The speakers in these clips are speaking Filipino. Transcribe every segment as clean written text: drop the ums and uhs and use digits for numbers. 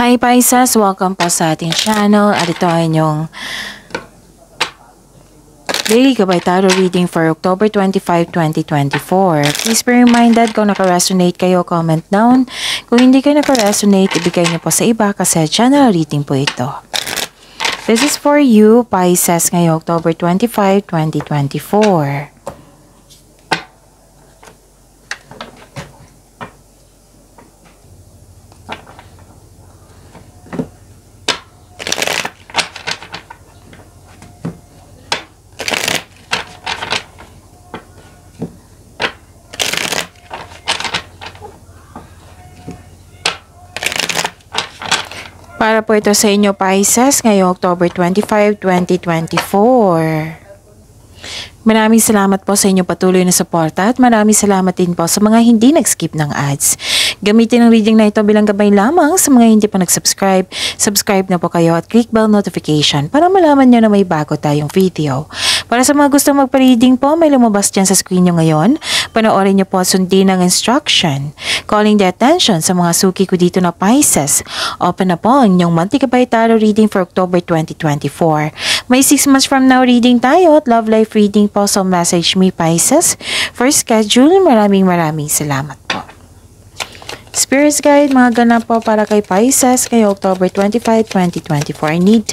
Hi Pisces! Welcome po sa ating channel at ito ay inyong daily gabay tarot reading for October 25, 2024. Please be reminded kung naka-resonate kayo, comment down. Kung hindi kayo naka-resonate, ibigay niyo po sa iba kasi channel reading po ito. This is for you, Pisces, ngayong October 25, 2024. Para po ito sa inyo, Pisces, ngayong October 25, 2024. Maraming salamat po sa inyong patuloy na suporta at maraming salamat din po sa mga hindi nag-skip ng ads. Gamitin ang reading na ito bilang gabay lamang sa mga hindi pa nag-subscribe. Subscribe na po kayo at click bell notification para malaman nyo na may bago tayong video. Para sa mga gusto magpa-reading po, may lumabas dyan sa screen nyo ngayon. Panoorin nyo po at sundin ang instruction. Calling the attention sa mga suki ko dito na Pisces. Open na po ang inyong monthly gabay tarot reading for October 2024. May 6 months from now reading tayo at love life reading po, so message me Pisces for schedule. Maraming salamat po. Spirits guide, mga ganap po para kay Pisces kay October 25, 2024. I need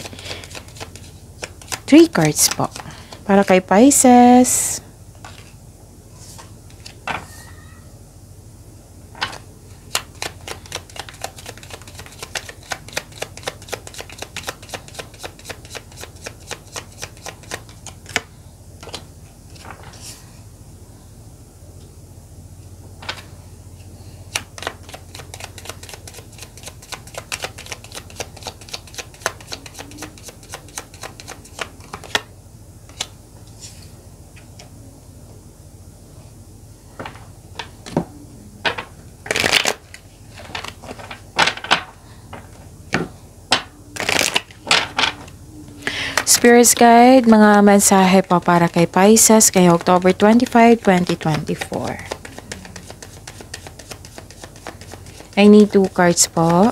3 cards po para kay Pisces. Spirits guide, mga mensahe po para kay Pisces kay October 25, 2024. I need 2 cards po.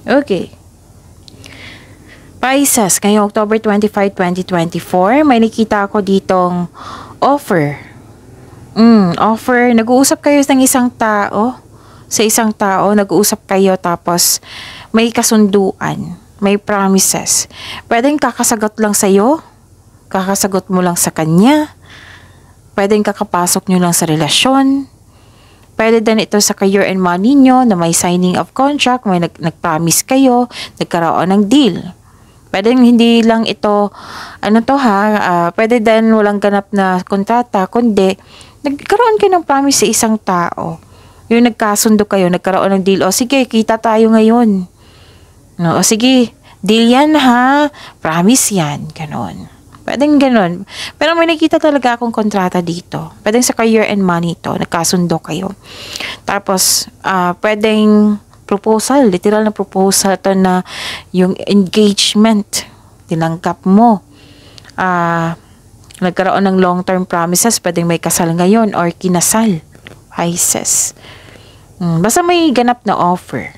Okay. Pisces, ngayong October 25, 2024, may nakita ako ditong offer. Offer. Nag-uusap kayo ng isang tao. Sa isang tao, nag-uusap kayo tapos may kasunduan. May promises. Pwedeng kakasagot lang sa'yo. Kakasagot mo lang sa kanya. Pwedeng kakapasok nyo lang sa relasyon. Pwede din ito sa career and money nyo na may signing of contract, may nag-promise kayo, nagkaroon ng deal. Pwede hindi lang ito, pwede din walang ganap na kontrata, kundi nagkaroon kayo ng promise sa isang tao. Yung nagkasundo kayo, nagkaroon ng deal, o sige, kita tayo ngayon. No, o sige, deal yan ha, promise yan, ganon. Pwedeng ganon. Pero may nakita talaga akong kontrata dito. Pwedeng sa career and money to, nagkasundo kayo. Tapos, pwedeng proposal, literal na proposal to na yung engagement, tinanggap mo. Nagkaroon ng long-term promises, pwedeng may kasal ngayon or kinasal, Pisces. Basta may ganap na offer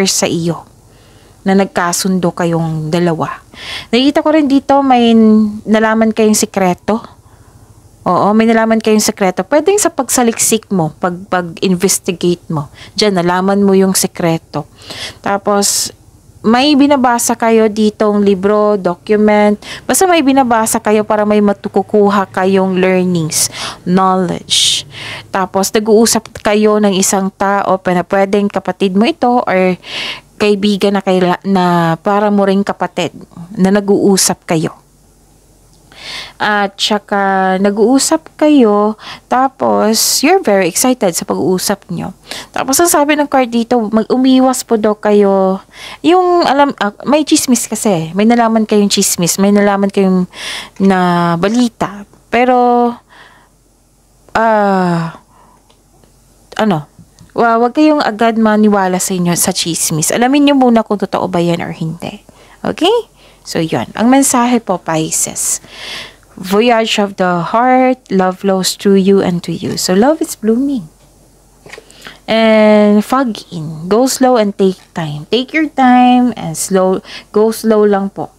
sa iyo, na nagkasundo kayong dalawa. Nakita ko rin dito, may nalaman kayong sikreto. Oo, may nalaman kayong sekreto. Pwedeng sa pagsaliksik mo, pag-investigate mo. Diyan, nalaman mo yung sekreto. Tapos, may binabasa kayo ditong libro, document. Basta may binabasa kayo para may matukukuha kayong learnings, knowledge. Tapos, nag-uusap kayo ng isang tao na pwedeng kapatid mo ito or kaibigan na para mo ring kapatid na nag-uusap kayo. At saka nag-uusap kayo, tapos you're very excited sa pag-uusap nyo. Tapos ang sabi ng card dito, umiwas po daw kayo. Yung may chismis kasi, may nalaman kayong chismis, may nalaman kayong na balita. Pero Wag kayong agad maniwala sa inyo sa chismis. Alamin nyo muna kung totoo ba yan or hindi. Okay? So, yun. Ang mensahe po, Pisces. Voyage of the heart, love flows through you and to you. So, love is blooming. And fog in. Go slow and take time. Take your time and go slow lang po.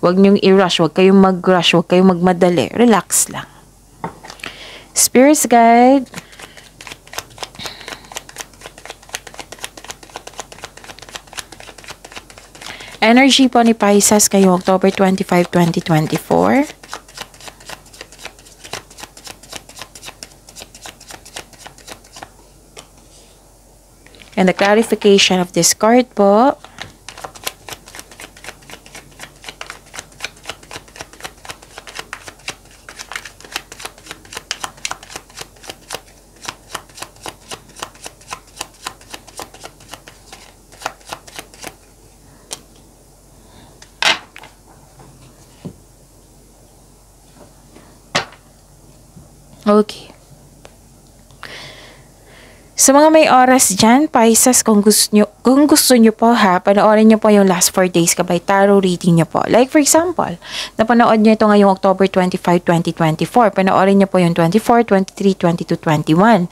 Huwag niyong i-rush. Huwag kayong mag-rush. Huwag kayong magmadali. Relax lang. Spirits guide. Energy po ni Pisces kayo October 25, 2024. And the clarification of this card po. Okay. Sa mga may oras dyan, Pisces, kung gusto nyo po panoorin nyo po yung last 4 days kabay tarot reading nyo po. Like for example, napanood nyo ito ngayong October 25, 2024. Panoorin nyo po yung 24, 23, 22, 21.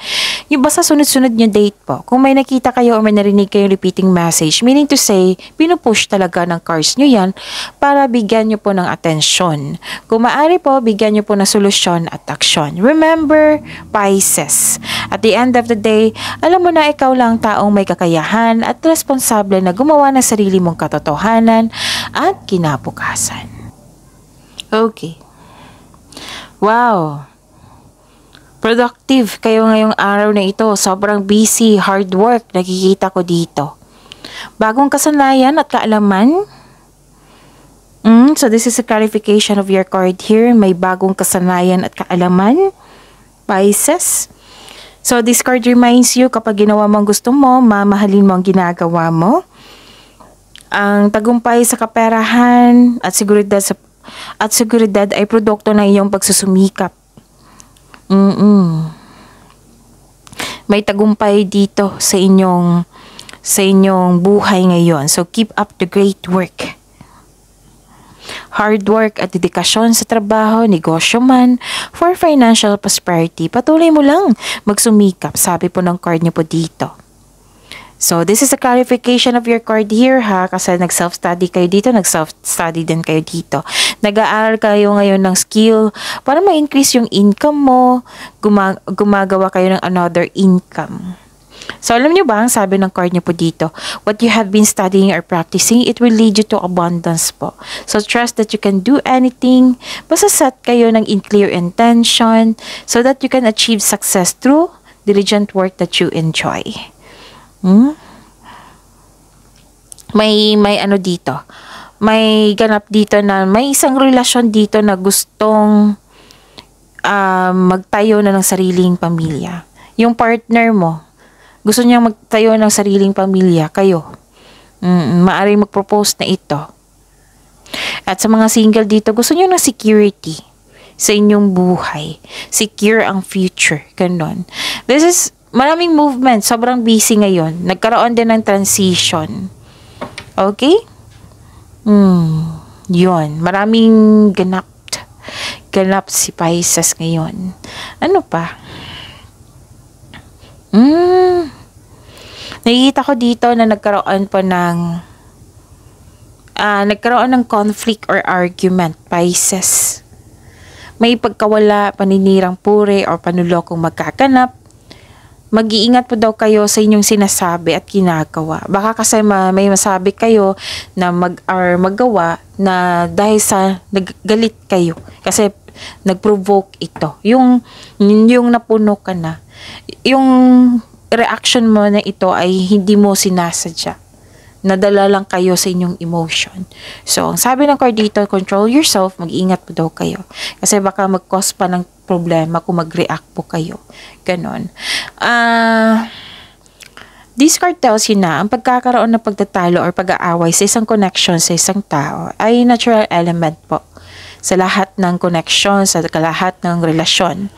Yung basta sunod-sunod nyo date po. Kung may nakita kayo o may narinig kayo repeating message, meaning to say, pinupush talaga ng cards nyo yan para bigyan nyo po ng atensyon. Kung maaari po, bigyan nyo po ng solusyon at aksyon. Remember, Pisces, at the end of the day, alam mo na ikaw lang taong may kakayahan at responsable na gumawa ng sarili mong katotohanan at kinabukasan. Okay. Wow. Productive kayo ngayong araw na ito. Sobrang busy, hard work, nakikita ko dito. Bagong kasanayan at kaalaman. So this is a clarification of your card here. May bagong kasanayan at kaalaman. Pisces. So this card reminds you kapag ginawa mo ang gusto mo, mamahalin mo ang ginagawa mo. Ang tagumpay sa kaperahan at seguridad ay produkto ng iyong pagsusumikap. May tagumpay dito sa inyong buhay ngayon. So keep up the great work. Hard work at dedikasyon sa trabaho, negosyo man, for financial prosperity. Patuloy mo lang magsumikap, sabi po ng card niyo po dito. So, this is a clarification of your card here ha, kasi nag-self-study kayo dito, nag-self-study din kayo dito. Nag-aaral kayo ngayon ng skill para ma-increase yung income mo, gumagawa kayo ng another income. So, alam nyo ba, ang sabi ng card nyo po dito, what you have been studying or practicing, it will lead you to abundance po. So, trust that you can do anything. Basta set kayo ng clear intention so that you can achieve success through diligent work that you enjoy. May ano dito. May ganap dito na may isang relasyon dito na gustong magtayo na ng sariling pamilya. Yung partner mo, gusto niya magtayo ng sariling pamilya, kayo. Maaaring mag-propose na ito. At sa mga single dito, gusto niyo ng security sa inyong buhay. Secure ang future. Ganon. This is, maraming movement. Sobrang busy ngayon. Nagkaroon din ng transition. Okay? Yun. Maraming ganap si Pisces ngayon. Ano pa? Nakikita ko dito na nagkaroon ng conflict or argument, Pisces. May pagkawala, paninirang puri or panulokong magkaganap. Mag-iingat po daw kayo sa inyong sinasabi at ginagawa. Baka kasi may masabi kayo na magawa na dahil sa naggalit kayo. Kasi nag-provoke ito. Yung napuno ka na. Yung reaction mo na ito ay hindi mo sinasadya. Nadala lang kayo sa inyong emotion. So, ang sabi ng card dito, control yourself, mag-ingat po daw kayo. Kasi baka mag-cause pa ng problema kung mag-react po kayo. Ganon. This card tells you na ang pagkakaroon ng pagtatalo or pag-aaway sa isang connection sa isang tao ay natural element po sa lahat ng connection, sa lahat ng relasyon.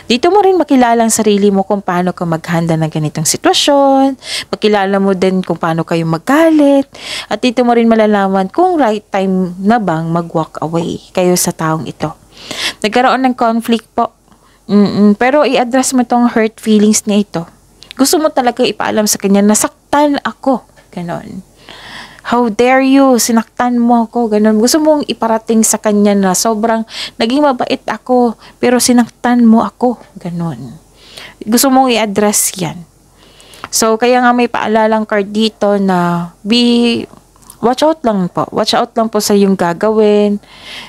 Dito mo rin makilala ang sarili mo kung paano ka maghanda ng ganitong sitwasyon, makilala mo din kung paano kayo magalit, at dito mo rin malalaman kung right time na bang mag-walk away kayo sa taong ito. Nagkaroon ng conflict po. Pero i-address mo tong hurt feelings niya ito. Gusto mo talaga ipaalam sa kanya, nasaktan ako. Ganon. How dare you? Sinaktan mo ako. Ganon. Gusto mong iparating sa kanya na sobrang naging mabait ako, pero sinaktan mo ako. Ganon. Gusto mong i-address yan. So, kaya nga may paalalang card dito na watch out lang po. Watch out lang po sa iyong gagawin,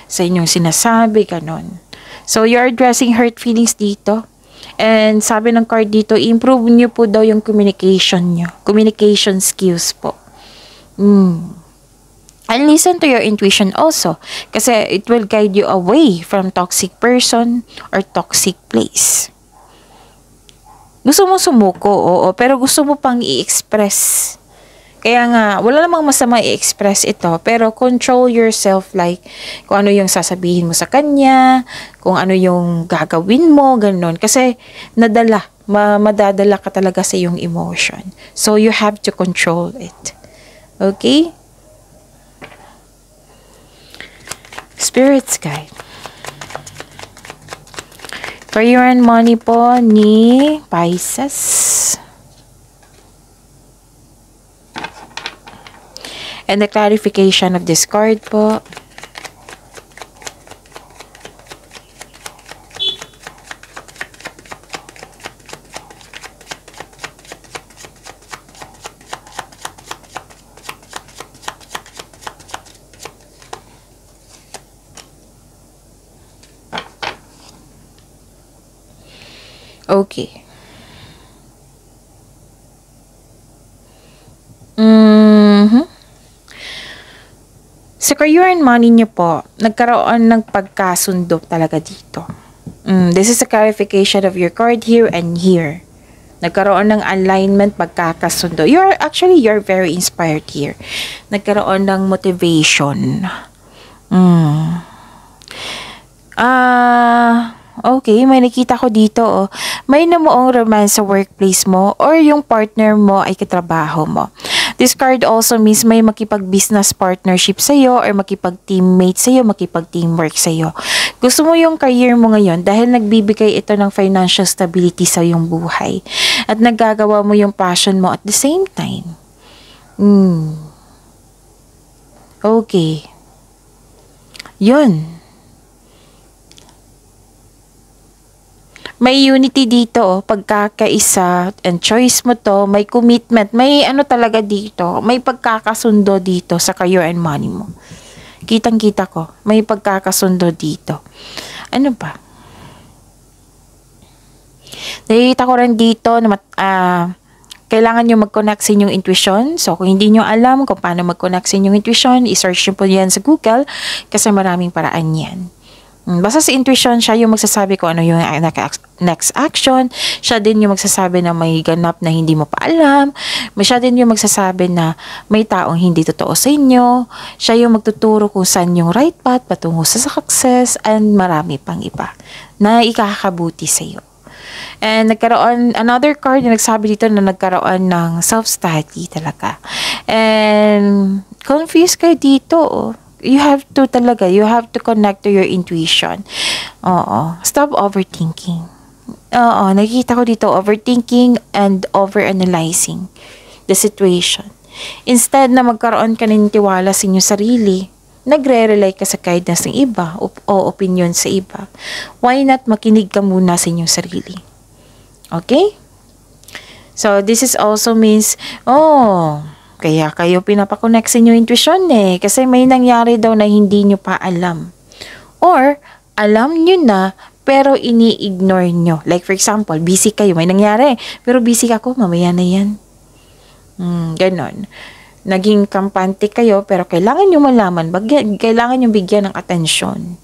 sa inyong sinasabi, ganon. So, you're addressing hurt feelings dito. And sabi ng card dito, improve nyo po daw yung communication nyo. Communication skills po. And listen to your intuition also. Kasi it will guide you away from toxic person or toxic place. Gusto mo sumuko, oo, pero gusto mo pang i-express. Kaya nga, wala namang masama i-express ito, pero control yourself, like kung ano yung sasabihin mo sa kanya, kung ano yung gagawin mo, ganun. Kasi madadala ka talaga sa iyong emotion. So, you have to control it. Okay? Spirits guide. Career and money po ni Pisces. And the clarification of this card po. Okay. Sa career and money niyo po, nagkaroon ng pagkasundo talaga dito. This is a clarification of your card here and here. Nagkaroon ng alignment, pagkakasundo. You're very inspired here. Nagkaroon ng motivation. Okay, may nakita ko dito, oh. May namuong romance sa workplace mo or yung partner mo ay katrabaho mo. This card also means may makipag-business partnership sa'yo or makipag-teammate sa'yo, makipag-teamwork sa'yo. Gusto mo yung career mo ngayon dahil nagbibigay ito ng financial stability sa iyong buhay. At naggagawa mo yung passion mo at the same time. Okay. Yun. May unity dito, oh, pagkakaisa and choice mo to, may commitment, may ano talaga dito, may pagkakasundo dito sa career and money mo. Kitang-kita ko, may pagkakasundo dito. Ano ba? Nakikita ko rin dito na kailangan nyo mag-connect sa inyong intuition. So, kung hindi nyo alam kung paano mag-connect sa inyong intuition, i-search nyo po yan sa Google kasi maraming paraan yan. Basta sa intuition, siya yung magsasabi ko ano yung next action. Siya din yung magsasabi na may ganap na hindi mo pa alam. Siya din yung magsasabi na may taong hindi totoo sa inyo. Siya yung magtuturo kung saan yung right path patungo sa success and marami pang iba na ikakabuti sa iyo. And nagkaroon, another card na nagsabi dito na nagkaroon ng self-study talaga. And confused kayo dito, oh. You have to connect to your intuition. Oo. Stop overthinking. Oo, nakikita ko dito, overthinking and overanalyzing the situation. Instead na magkaroon ka ng tiwala sa inyong sarili, nagre-rely ka sa guidance ng iba o opinion sa iba. Why not makinig ka muna sa inyong sarili? Okay? So, this is also means, kaya kayo pinapakonect sa inyong intuition kasi may nangyari daw na hindi nyo pa alam. Or, alam nyo na, pero ini-ignore nyo. Like for example, busy kayo, may nangyari, pero busy ako, mamaya na yan. Ganon. Naging kampante kayo, pero kailangan nyo malaman, kailangan nyo bigyan ng atensyon.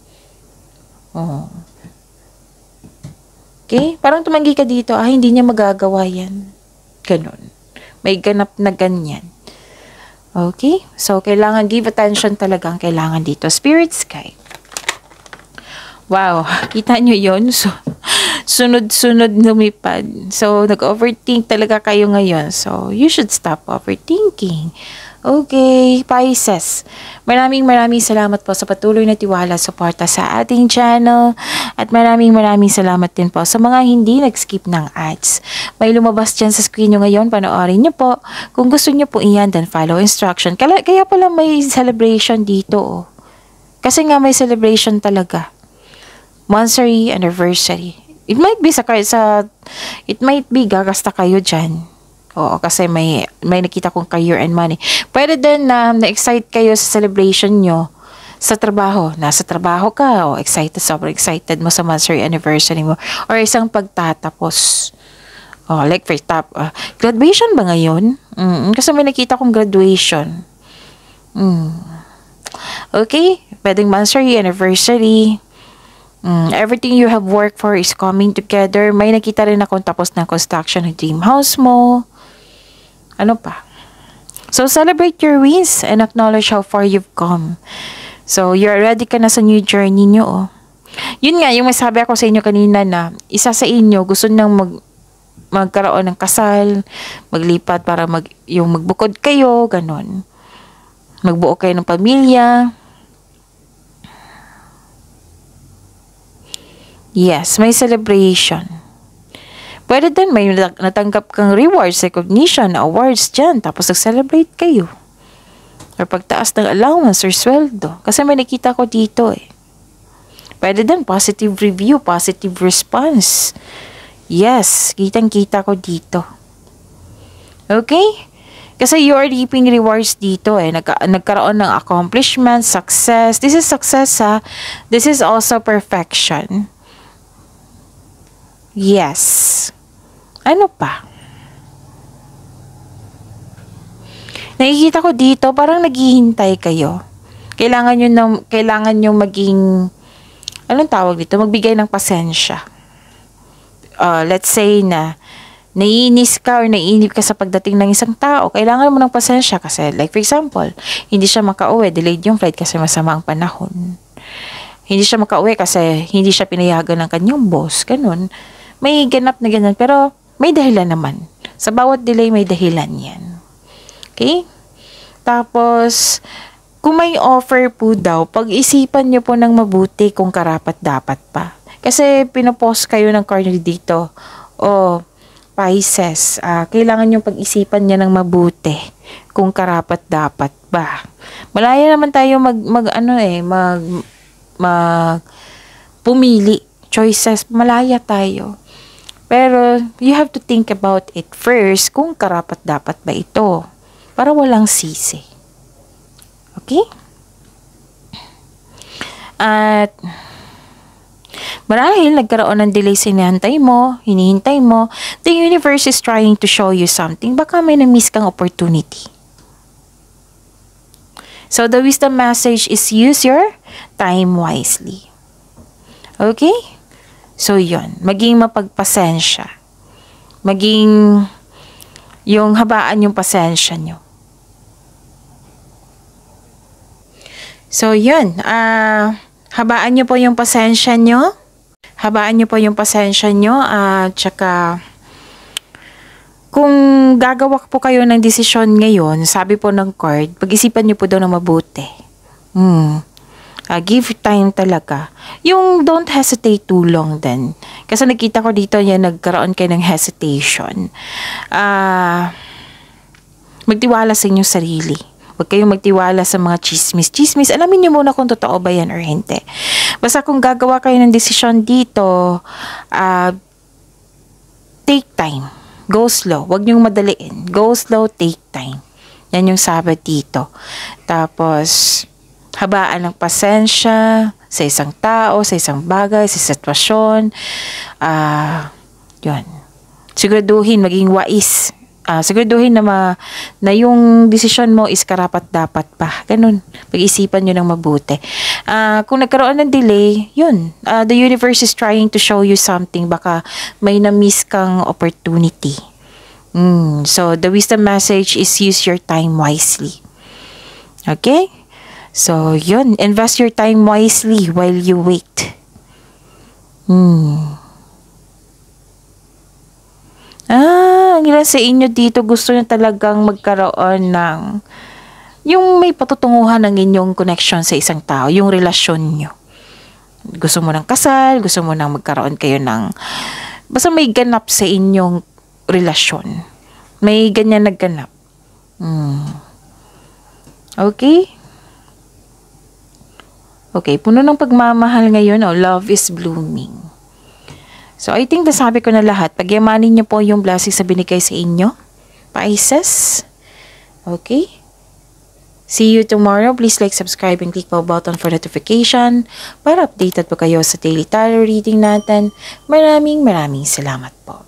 Okay? Parang tumanggi ka dito, hindi niya magagawa yan. Ganon. May ganap na ganyan. Okay? So, kailangan give attention talaga ang kailangan dito. Spirits guide. Wow, kita nyo yun? So, sunod-sunod lumipad. So, nag-overthink talaga kayo ngayon. So, you should stop overthinking. Okay, Pisces. Maraming salamat po sa patuloy na tiwala, suporta sa ating channel. At maraming salamat din po sa mga hindi nag-skip ng ads. May lumabas dyan sa screen nyo ngayon, panoorin nyo po. Kung gusto nyo po iyan, then follow instruction. Kaya pala may celebration dito. Oh. Kasi nga may celebration talaga. Monthsary anniversary. It might be it might be gagasta kayo dyan. Oo, kasi may nakita kong career and money. Pwede din na na-excite kayo sa celebration nyo sa trabaho. Nasa trabaho ka, o sobrang excited mo sa monthsary anniversary mo. Or isang pagtatapos. Oh, like for graduation ba ngayon? Kasi may nakita kong graduation. Okay, pwedeng monthsary anniversary. Everything you have worked for is coming together. May nakita rin akong tapos ng construction ng dream house mo. Ano pa? So, celebrate your wins and acknowledge how far you've come. So, you're ready ka na sa new journey nyo. Oh. Yun nga, yung masabi ako sa inyo kanina na isa sa inyo gusto nang magkaroon ng kasal, maglipat para yung magbukod kayo, ganon. Magbuo kayo ng pamilya. Yes, may celebration. Pwede din may natanggap kang rewards, recognition, awards dyan. Tapos nag-celebrate kayo. Or pagtaas ng allowance or sweldo. Kasi may nakita ko dito eh. Pwede din positive review, positive response. Yes, kitang-kita ko dito. Okay? Kasi you are reaping rewards dito eh. Nagkaroon ng accomplishment, success. This is success ha. This is also perfection. Yes. Ano pa? Nakikita ko dito, parang naghihintay kayo. Kailangan nyo maging, anong tawag dito? Magbigay ng pasensya. Let's say na naiinis ka or naiinip ka sa pagdating ng isang tao, kailangan mo ng pasensya kasi, like for example, hindi siya makauwi, delayed yung flight kasi masama ang panahon. Hindi siya makauwi kasi hindi siya pinayagan ng kanyang boss, ganun. May ganap na ganyan, pero may dahilan naman. Sa bawat delay, may dahilan yan. Okay? Tapos, kung may offer po daw, pag-isipan nyo po ng mabuti kung karapat-dapat pa. Kasi pinopost kayo ng corner dito. Pisces, kailangan nyo pag-isipan niya ng mabuti kung karapat-dapat ba. Malaya naman tayo pumili. Choices, malaya tayo. Pero, you have to think about it first kung karapat-dapat ba ito. Para walang sisi. Okay? At, marahil nagkaroon ng delay sa hinihintay mo, the universe is trying to show you something. Baka may na-miss kang opportunity. So, the wisdom message is use your time wisely. Okay? So, yun. Maging mapagpasensya. Maging yung habaan yung pasensya nyo. So, yun. Habaan nyo po yung pasensya nyo. Habaan nyo po yung pasensya nyo. Tsaka, kung gagawa po kayo ng desisyon ngayon, sabi po ng card, pag-isipan nyo po daw na mabuti. Give time talaga. Yung don't hesitate too long din. Kasi nakita ko dito yan, nagkaroon kayo ng hesitation. Magtiwala sa inyong sarili. Huwag kayong magtiwala sa mga chismis. Chismis, alamin nyo muna kung totoo ba yan or hindi. Basta kung gagawa kayo ng desisyon dito, take time. Go slow. Huwag nyong madaliin. Go slow, take time. Yan yung sabi dito. Tapos, habaan ng pasensya sa isang tao, sa isang bagay, sa sitwasyon. Yun. Siguraduhin, maging wais. Siguraduhin na yung desisyon mo is karapat-dapat pa. Ganun. Pag-isipan nyo ng mabuti. Kung nagkaroon ng delay, yun. The universe is trying to show you something. Baka may na-miss kang opportunity. So, the wisdom message is use your time wisely. Okay? So, yun. Invest your time wisely while you wait. Ang ilan sa inyo dito gusto nyo talagang magkaroon ng yung may patutunguhan ng inyong connection sa isang tao, yung relasyon nyo. Gusto mo ng kasal, gusto mo nang magkaroon kayo ng, basta may ganap sa inyong relasyon. May ganyan nagganap. Okay? Okay, puno ng pagmamahal ngayon, love is blooming. So, I think nasabi ko na lahat. Pagyamanin niyo po yung blessings na binigay sa inyo, Pisces. Okay? See you tomorrow. Please like, subscribe, and click the button for notification para updated po kayo sa daily tarot reading natin. Maraming salamat po.